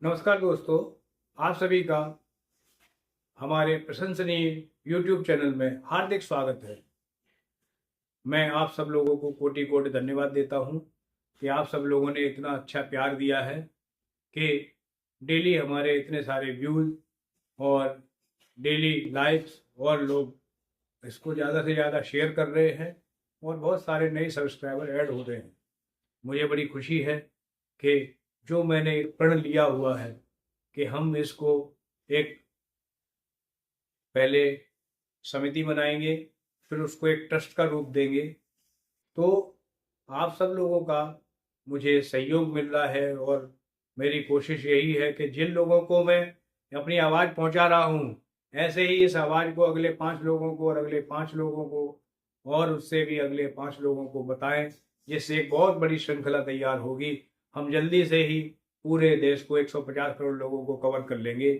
नमस्कार दोस्तों, आप सभी का हमारे प्रशंसनीय YouTube चैनल में हार्दिक स्वागत है। मैं आप सब लोगों को कोटि कोटि धन्यवाद देता हूं कि आप सब लोगों ने इतना अच्छा प्यार दिया है कि डेली हमारे इतने सारे व्यूज़ और डेली लाइक्स और लोग इसको ज़्यादा से ज़्यादा शेयर कर रहे हैं और बहुत सारे नए सब्सक्राइबर ऐड हो रहे हैं। मुझे बड़ी खुशी है कि जो मैंने प्रण लिया हुआ है कि हम इसको एक पहले समिति बनाएंगे, फिर उसको एक ट्रस्ट का रूप देंगे। तो आप सब लोगों का मुझे सहयोग मिल रहा है और मेरी कोशिश यही है कि जिन लोगों को मैं अपनी आवाज़ पहुंचा रहा हूं, ऐसे ही इस आवाज़ को अगले 5 लोगों को और अगले 5 लोगों को और उससे भी अगले 5 लोगों को बताएं, जिससे एक बहुत बड़ी श्रृंखला तैयार होगी। हम जल्दी से ही पूरे देश को 150 करोड़ लोगों को कवर कर लेंगे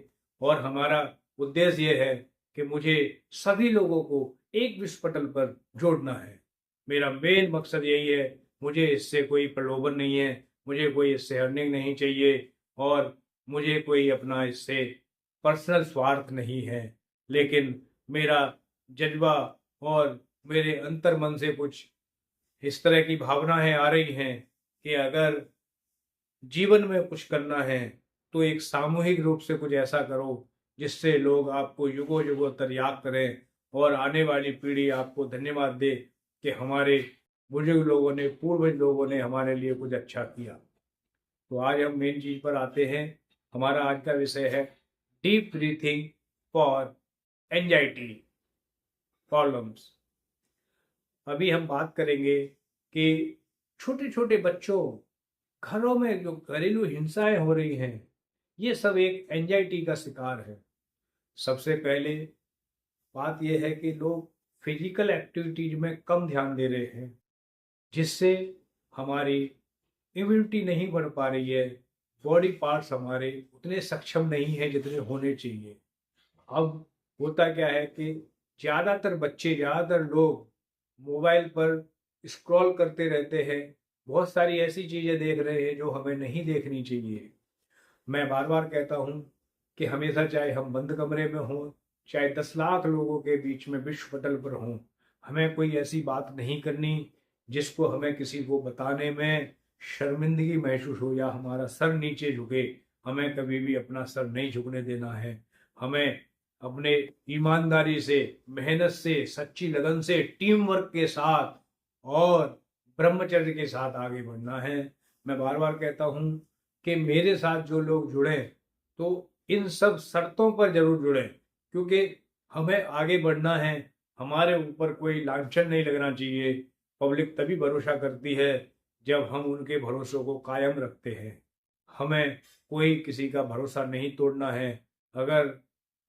और हमारा उद्देश्य ये है कि मुझे सभी लोगों को एक विश्व पटल पर जोड़ना है। मेरा मेन मकसद यही है। मुझे इससे कोई प्रलोभन नहीं है, मुझे कोई इससे अर्निंग नहीं चाहिए और मुझे कोई अपना इससे पर्सनल स्वार्थ नहीं है। लेकिन मेरा जज्बा और मेरे अंतर मन से कुछ इस तरह की भावनाएं आ रही हैं कि अगर जीवन में कुछ करना है तो एक सामूहिक रूप से कुछ ऐसा करो जिससे लोग आपको युगों युगों तक याद करें और आने वाली पीढ़ी आपको धन्यवाद दे कि हमारे बुजुर्ग लोगों ने, पूर्वज लोगों ने हमारे लिए कुछ अच्छा किया। तो आज हम मेन चीज पर आते हैं। हमारा आज का विषय है deep breathing for anxiety problems. अभी हम बात करेंगे कि छोटे छोटे बच्चों, घरों में जो घरेलू हिंसाएं हो रही हैं, ये सब एक एंजाइटी का शिकार है। सबसे पहले बात यह है कि लोग फिजिकल एक्टिविटीज में कम ध्यान दे रहे हैं, जिससे हमारी इम्यूनिटी नहीं बढ़ पा रही है। बॉडी पार्ट्स हमारे उतने सक्षम नहीं हैं जितने होने चाहिए। अब होता क्या है कि ज़्यादातर लोग मोबाइल पर स्क्रॉल करते रहते हैं, बहुत सारी ऐसी चीज़ें देख रहे हैं जो हमें नहीं देखनी चाहिए। मैं बार बार कहता हूँ कि हमेशा, चाहे हम बंद कमरे में हों, चाहे 10 लाख लोगों के बीच में विश्व पटल पर हों, हमें कोई ऐसी बात नहीं करनी जिसको हमें किसी को बताने में शर्मिंदगी महसूस हो या हमारा सर नीचे झुके। हमें कभी भी अपना सर नहीं झुकने देना है। हमें अपने ईमानदारी से, मेहनत से, सच्ची लगन से, टीम वर्क के साथ और ब्रह्मचर्य के साथ आगे बढ़ना है। मैं बार बार कहता हूँ कि मेरे साथ जो लोग जुड़े तो इन सब शर्तों पर जरूर जुड़े, क्योंकि हमें आगे बढ़ना है। हमारे ऊपर कोई लांछन नहीं लगना चाहिए। पब्लिक तभी भरोसा करती है जब हम उनके भरोसों को कायम रखते हैं। हमें कोई किसी का भरोसा नहीं तोड़ना है। अगर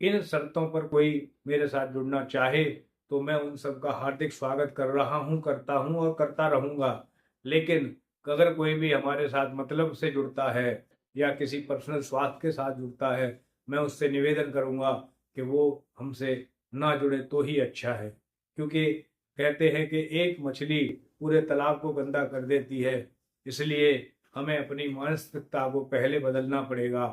इन शर्तों पर कोई मेरे साथ जुड़ना चाहे तो मैं उन सब का हार्दिक स्वागत कर रहा हूँ, करता हूँ और करता रहूँगा। लेकिन अगर कोई भी हमारे साथ मतलब से जुड़ता है या किसी पर्सनल स्वार्थ के साथ जुड़ता है, मैं उससे निवेदन करूँगा कि वो हमसे ना जुड़े तो ही अच्छा है। क्योंकि कहते हैं कि एक मछली पूरे तालाब को गंदा कर देती है। इसलिए हमें अपनी मानसिकता को पहले बदलना पड़ेगा,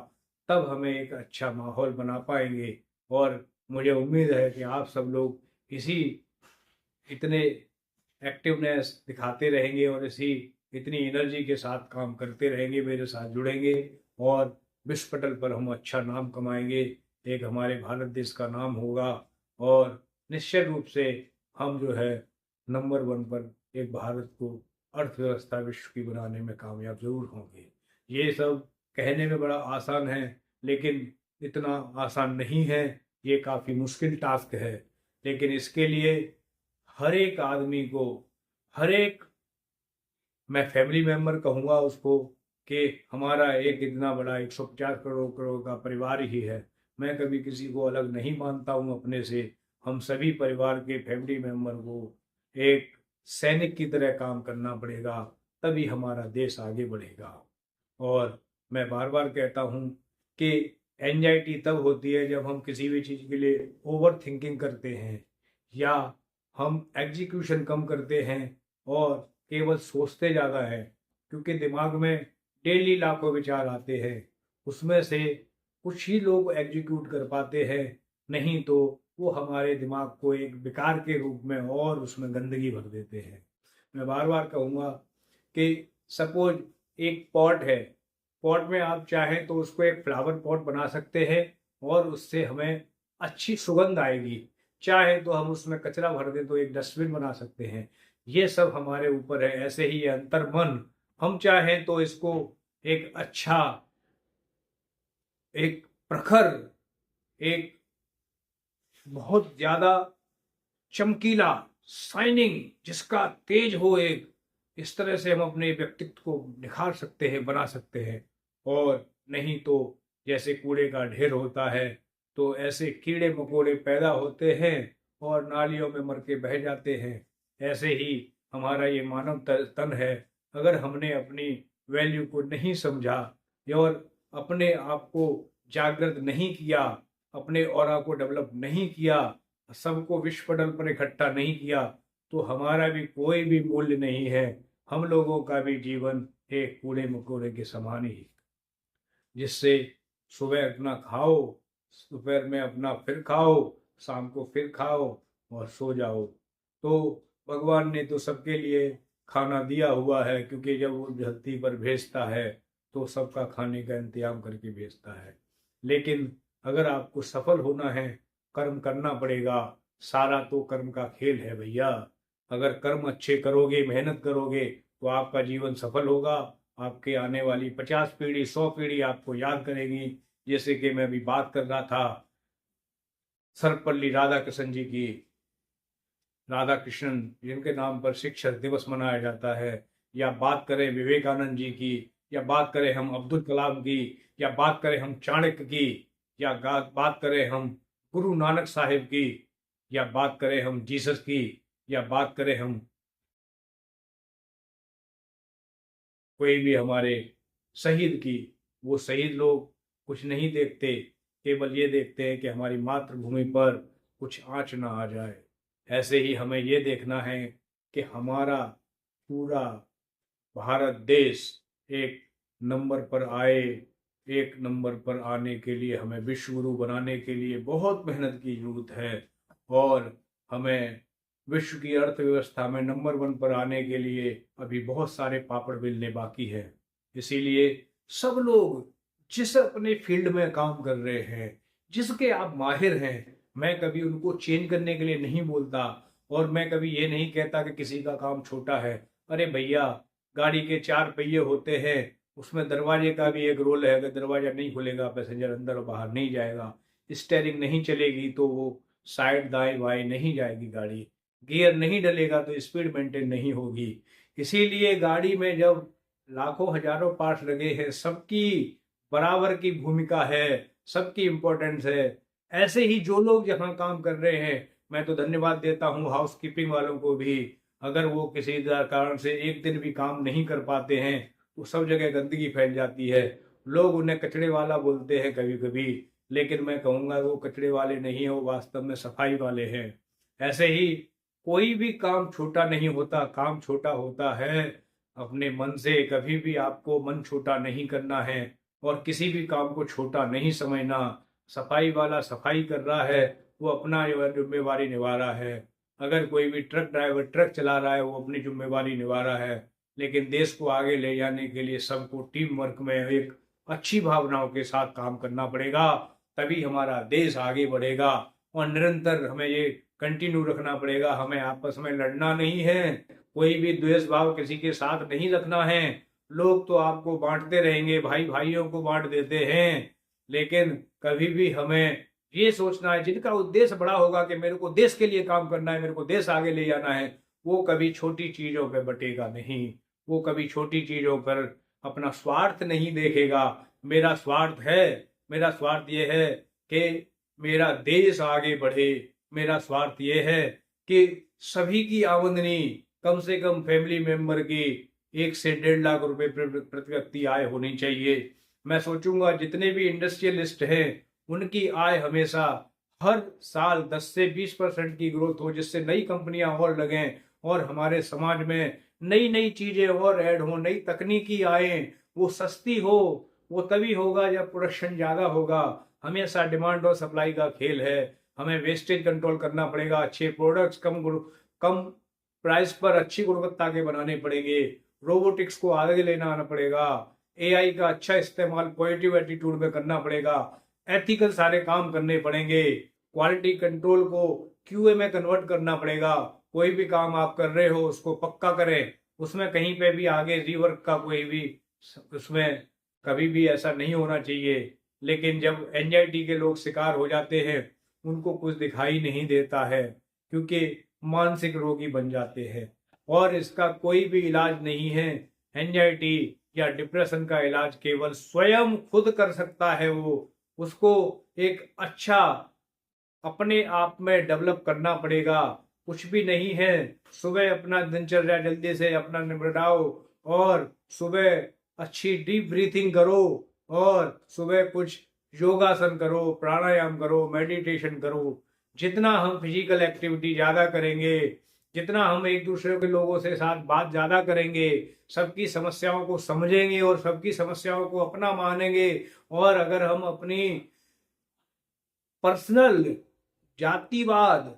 तब हमें एक अच्छा माहौल बना पाएंगे। और मुझे उम्मीद है कि आप सब लोग इसी इतने एक्टिवनेस दिखाते रहेंगे और इसी इतनी एनर्जी के साथ काम करते रहेंगे, मेरे साथ जुड़ेंगे और विश्व पटल पर हम अच्छा नाम कमाएंगे। एक हमारे भारत देश का नाम होगा और निश्चित रूप से हम जो है नंबर 1 पर एक भारत को अर्थव्यवस्था विश्व की बनाने में कामयाब जरूर होंगे। ये सब कहने में बड़ा आसान है, लेकिन इतना आसान नहीं है। ये काफ़ी मुश्किल टास्क है। लेकिन इसके लिए हर एक आदमी को, हर एक, मैं फैमिली मेंबर कहूँगा उसको, कि हमारा एक इतना बड़ा 150 करोड़ करोड़ का परिवार ही है। मैं कभी किसी को अलग नहीं मानता हूँ अपने से। हम सभी परिवार के फैमिली मेंबर को एक सैनिक की तरह काम करना पड़ेगा, तभी हमारा देश आगे बढ़ेगा। और मैं बार बार कहता हूँ कि एंजाइटी तब होती है जब हम किसी भी चीज़ के लिए ओवर थिंकिंग करते हैं या हम एग्जीक्यूशन कम करते हैं और केवल सोचते ज़्यादा है। क्योंकि दिमाग में डेली लाखों विचार आते हैं उसमें से कुछ ही लोग एग्जीक्यूट कर पाते हैं, नहीं तो वो हमारे दिमाग को एक विकार के रूप में और उसमें गंदगी भर देते हैं। मैं बार बार कहूँगा कि सपोज एक पॉट है, पॉट में आप चाहें तो उसको एक फ्लावर पॉट बना सकते हैं और उससे हमें अच्छी सुगंध आएगी। चाहे तो हम उसमें कचरा भर दें तो एक डस्टबिन बना सकते हैं। ये सब हमारे ऊपर है। ऐसे ही ये अंतर्मन, हम चाहें तो इसको एक अच्छा, एक प्रखर, एक बहुत ज्यादा चमकीला, शाइनिंग, जिसका तेज हो, एक इस तरह से हम अपने व्यक्तित्व को निखार सकते हैं, बना सकते हैं। और नहीं तो जैसे कूड़े का ढेर होता है तो ऐसे कीड़े मकोड़े पैदा होते हैं और नालियों में मर के बह जाते हैं। ऐसे ही हमारा ये मानव तन है। अगर हमने अपनी वैल्यू को नहीं समझा और अपने आप को जागृत नहीं किया, अपने ऑरा को डेवलप नहीं किया, सबको विश्व पटल पर इकट्ठा नहीं किया, तो हमारा भी कोई भी मूल्य नहीं है। हम लोगों का भी जीवन एक कूड़े मकोड़े के समान ही, जिससे सुबह अपना खाओ, दोपहर में अपना फिर खाओ, शाम को फिर खाओ और सो जाओ। तो भगवान ने तो सबके लिए खाना दिया हुआ है, क्योंकि जब वो धरती पर भेजता है तो सबका खाने का इंतजाम करके भेजता है। लेकिन अगर आपको सफल होना है, कर्म करना पड़ेगा। सारा तो कर्म का खेल है भैया। अगर कर्म अच्छे करोगे, मेहनत करोगे, तो आपका जीवन सफल होगा। आपके आने वाली 50 पीढ़ी, 100 पीढ़ी आपको याद करेगी। जैसे कि मैं अभी बात कर रहा था सर्वपल्ली राधाकृष्णन जी की, राधा कृष्णन जिनके नाम पर शिक्षक दिवस मनाया जाता है, या बात करें विवेकानंद जी की, या बात करें हम अब्दुल कलाम की, या बात करें हम चाणक्य की, या बात करें हम गुरु नानक साहिब की, या बात करें हम जीसस की, या बात करें हम कोई भी हमारे शहीद की। वो शहीद लोग कुछ नहीं देखते, केवल ये देखते हैं कि हमारी मातृभूमि पर कुछ आंच ना आ जाए। ऐसे ही हमें ये देखना है कि हमारा पूरा भारत देश एक नंबर पर आए। एक नंबर पर आने के लिए हमें विश्व गुरु बनाने के लिए बहुत मेहनत की जरूरत है। और हमें विश्व की अर्थव्यवस्था में नंबर 1 पर आने के लिए अभी बहुत सारे पापड़ बेलने बाकी है। इसीलिए सब लोग जिस अपने फील्ड में काम कर रहे हैं, जिसके आप माहिर हैं, मैं कभी उनको चेंज करने के लिए नहीं बोलता। और मैं कभी ये नहीं कहता कि किसी का काम छोटा है। अरे भैया, गाड़ी के 4 पहिए होते हैं, उसमें दरवाजे का भी एक रोल है। अगर दरवाजा नहीं खुलेगा, पैसेंजर अंदर और बाहर नहीं जाएगा। स्टेयरिंग नहीं चलेगी तो वो साइड दाएं बाएं नहीं जाएगी गाड़ी। गियर नहीं डलेगा तो स्पीड मेंटेन नहीं होगी। इसीलिए गाड़ी में जब लाखों हजारों पार्ट्स लगे हैं, सबकी बराबर की भूमिका है, सबकी इम्पोर्टेंस है। ऐसे ही जो लोग जहाँ काम कर रहे हैं, मैं तो धन्यवाद देता हूँ हाउस कीपिंग वालों को भी। अगर वो किसी कारण से एक दिन भी काम नहीं कर पाते हैं तो सब जगह गंदगी फैल जाती है। लोग उन्हें कचरे वाला बोलते हैं कभी कभी, लेकिन मैं कहूँगा वो कचरे वाले नहीं है, वो वास्तव में सफाई वाले हैं। ऐसे ही कोई भी काम छोटा नहीं होता, काम छोटा होता है अपने मन से। कभी भी आपको मन छोटा नहीं करना है और किसी भी काम को छोटा नहीं समझना। सफाई वाला सफाई कर रहा है, वो अपना जिम्मेवारी निभा रहा है। अगर कोई भी ट्रक ड्राइवर ट्रक चला रहा है, वो अपनी जिम्मेवारी निभा रहा है। लेकिन देश को आगे ले जाने के लिए सबको टीम वर्क में एक अच्छी भावनाओं के साथ काम करना पड़ेगा, तभी हमारा देश आगे बढ़ेगा। और निरंतर हमें ये कंटिन्यू रखना पड़ेगा, हमें आपस में लड़ना नहीं है, कोई भी द्वेष भाव किसी के साथ नहीं रखना है। लोग तो आपको बांटते रहेंगे, भाई भाइयों को बांट देते हैं, लेकिन कभी भी हमें ये सोचना है जिनका उद्देश्य बड़ा होगा कि मेरे को देश के लिए काम करना है, मेरे को देश आगे ले जाना है, वो कभी छोटी चीजों पर बटेगा नहीं। वो कभी छोटी चीजों पर अपना स्वार्थ नहीं देखेगा। मेरा स्वार्थ है, मेरा स्वार्थ ये है कि मेरा देश आगे बढ़े। मेरा स्वार्थ ये है कि सभी की आमदनी कम से कम फैमिली मेंबर की 1 से 1.5 लाख रुपए प्रति व्यक्ति आय होनी चाहिए। मैं सोचूंगा जितने भी इंडस्ट्रियलिस्ट हैं, उनकी आय हमेशा हर साल 10 से 20% की ग्रोथ हो, जिससे नई कंपनियां और लगें और हमारे समाज में नई नई चीजें और ऐड हो, नई तकनीकी आए, वो सस्ती हो, वो तभी होगा जब प्रोडक्शन ज़्यादा होगा। हमेशा डिमांड और सप्लाई का खेल है। हमें वेस्टेज कंट्रोल करना पड़ेगा, अच्छे प्रोडक्ट्स कम प्राइस पर अच्छी गुणवत्ता के बनाने पड़ेंगे। रोबोटिक्स को आगे लेना आना पड़ेगा। एआई का अच्छा इस्तेमाल पॉजिटिव एटीट्यूड में करना पड़ेगा। एथिकल सारे काम करने पड़ेंगे। क्वालिटी कंट्रोल को क्यूए में कन्वर्ट करना पड़ेगा। कोई भी काम आप कर रहे हो उसको पक्का करें, उसमें कहीं पे भी आगे रीवर्क का कोई भी उसमें कभी भी ऐसा नहीं होना चाहिए। लेकिन जब एंजाइटी के लोग शिकार हो जाते हैं उनको कुछ दिखाई नहीं देता है, क्योंकि मानसिक रोगी बन जाते हैं और इसका कोई भी इलाज नहीं है। एंजाइटी या डिप्रेशन का इलाज केवल स्वयं खुद कर सकता है। वो उसको एक अच्छा अपने आप में डेवलप करना पड़ेगा। कुछ भी नहीं है, सुबह अपना दिनचर्या जल्दी से अपना निपटाओ और सुबह अच्छी डीप ब्रीथिंग करो और सुबह कुछ योगासन करो, प्राणायाम करो, मेडिटेशन करो। जितना हम फिजिकल एक्टिविटी ज़्यादा करेंगे, जितना हम एक दूसरे के लोगों से साथ बात ज़्यादा करेंगे, सबकी समस्याओं को समझेंगे और सबकी समस्याओं को अपना मानेंगे, और अगर हम अपनी पर्सनल जातिवाद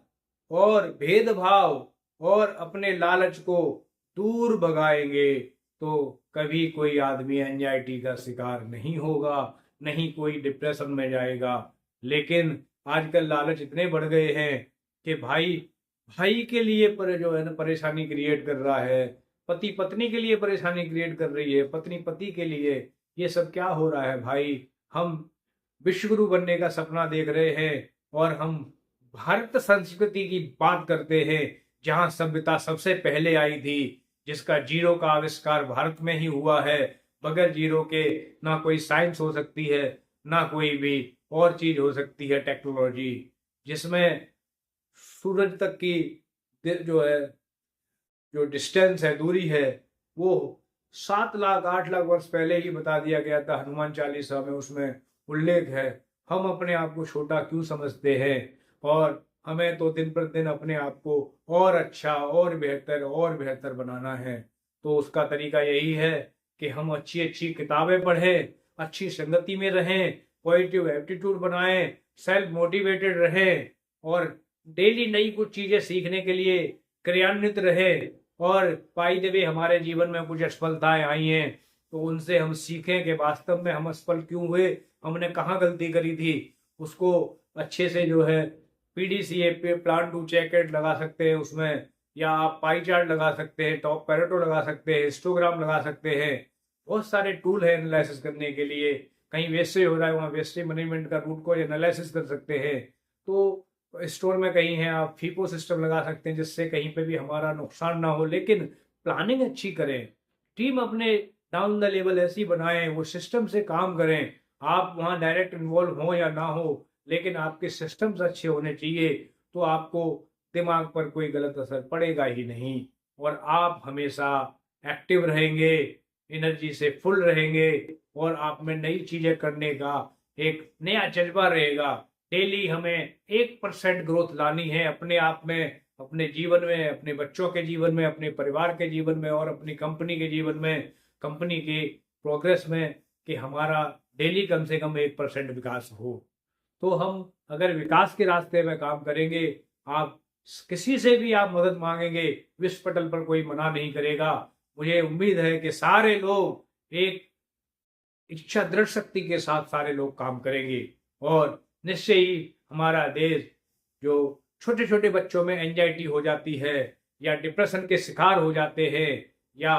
और भेदभाव और अपने लालच को दूर भगाएंगे तो कभी कोई आदमी एंजाइटी का शिकार नहीं होगा, नहीं कोई डिप्रेशन में जाएगा। लेकिन आजकल लालच इतने बढ़ गए हैं कि भाई भाई के लिए जो है ना परेशानी क्रिएट कर रहा है, पति पत्नी के लिए परेशानी क्रिएट कर रही है, पत्नी पति के लिए। ये सब क्या हो रहा है भाई? हम विश्वगुरु बनने का सपना देख रहे हैं और हम भारत संस्कृति की बात करते हैं, जहां सभ्यता सबसे पहले आई थी, जिसका जीरो का आविष्कार भारत में ही हुआ है। बगैर जीरो के ना कोई साइंस हो सकती है, ना कोई भी और चीज हो सकती है टेक्नोलॉजी, जिसमें सूरज तक की जो है जो डिस्टेंस है, दूरी है, वो 7 लाख 8 लाख वर्ष पहले ही बता दिया गया था हनुमान चालीसा में, उसमें उल्लेख है। हम अपने आप को छोटा क्यों समझते हैं? और हमें तो दिन प्रतिदिन अपने आप को और अच्छा और बेहतर बनाना है। तो उसका तरीका यही है कि हम अच्छी अच्छी किताबें पढ़ें, अच्छी संगति में रहें, पॉजिटिव एटीट्यूड बनाएं, सेल्फ मोटिवेटेड रहें और डेली नई कुछ चीजें सीखने के लिए क्रियान्वित रहें। और बाय द वे हमारे जीवन में कुछ असफलताएं आई हैं तो उनसे हम सीखें कि वास्तव में हम असफल क्यों हुए, हमने कहाँ गलती करी थी। उसको अच्छे से जो है पीडीसीए पे प्लान टू चेक इट लगा सकते हैं उसमें, या आप पाई चार्ट लगा सकते हैं, टॉप पैरेटो लगा सकते हैं, हिस्टोग्राम लगा सकते हैं। बहुत सारे टूल है एनालिसिस करने के लिए। कहीं वेस्टेज हो रहा है वहाँ वेस्टेज मैनेजमेंट का रूट को एनालिसिस कर सकते हैं। तो स्टोर में कहीं है आप फीको सिस्टम लगा सकते हैं, जिससे कहीं पे भी हमारा नुकसान ना हो। लेकिन प्लानिंग अच्छी करें, टीम अपने डाउन द लेवल ऐसी बनाएं, वो सिस्टम से काम करें। आप वहाँ डायरेक्ट इन्वॉल्व हो या ना हो, लेकिन आपके सिस्टम्स अच्छे होने चाहिए, तो आपको दिमाग पर कोई गलत असर पड़ेगा ही नहीं और आप हमेशा एक्टिव रहेंगे, एनर्जी से फुल रहेंगे और आप में नई चीजें करने का एक नया जज्बा रहेगा। डेली हमें 1% ग्रोथ लानी है अपने आप में, अपने जीवन में, अपने बच्चों के जीवन में, अपने परिवार के जीवन में और अपनी कंपनी के जीवन में, कंपनी के प्रोग्रेस में, कि हमारा डेली कम से कम 1% विकास हो। तो हम अगर विकास के रास्ते में काम करेंगे, आप किसी से भी आप मदद मांगेंगे, विश्व पटल पर कोई मना नहीं करेगा। मुझे उम्मीद है कि सारे लोग एक इच्छा दृढ़ शक्ति के साथ सारे लोग काम करेंगे और निश्चय ही हमारा देश, जो छोटे छोटे बच्चों में एंजाइटी हो जाती है या डिप्रेशन के शिकार हो जाते हैं, या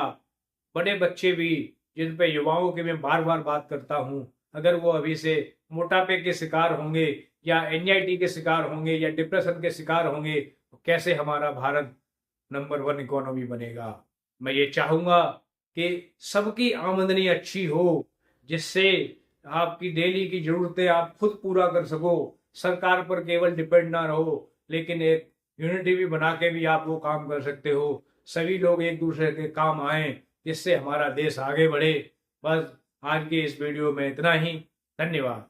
बड़े बच्चे भी जिन पे युवाओं की मैं बार बार बात करता हूँ, अगर वो अभी से मोटापे के शिकार होंगे या एंजाइटी के शिकार होंगे या डिप्रेशन के शिकार होंगे, तो कैसे हमारा भारत नंबर 1 इकोनॉमी बनेगा। मैं ये चाहूँगा कि सबकी आमदनी अच्छी हो, जिससे आपकी डेली की जरूरतें आप खुद पूरा कर सको, सरकार पर केवल डिपेंड ना रहो, लेकिन एक यूनिटी भी बना के भी आप वो काम कर सकते हो। सभी लोग एक दूसरे के काम आए, जिससे हमारा देश आगे बढ़े। बस आज के इस वीडियो में इतना ही। धन्यवाद।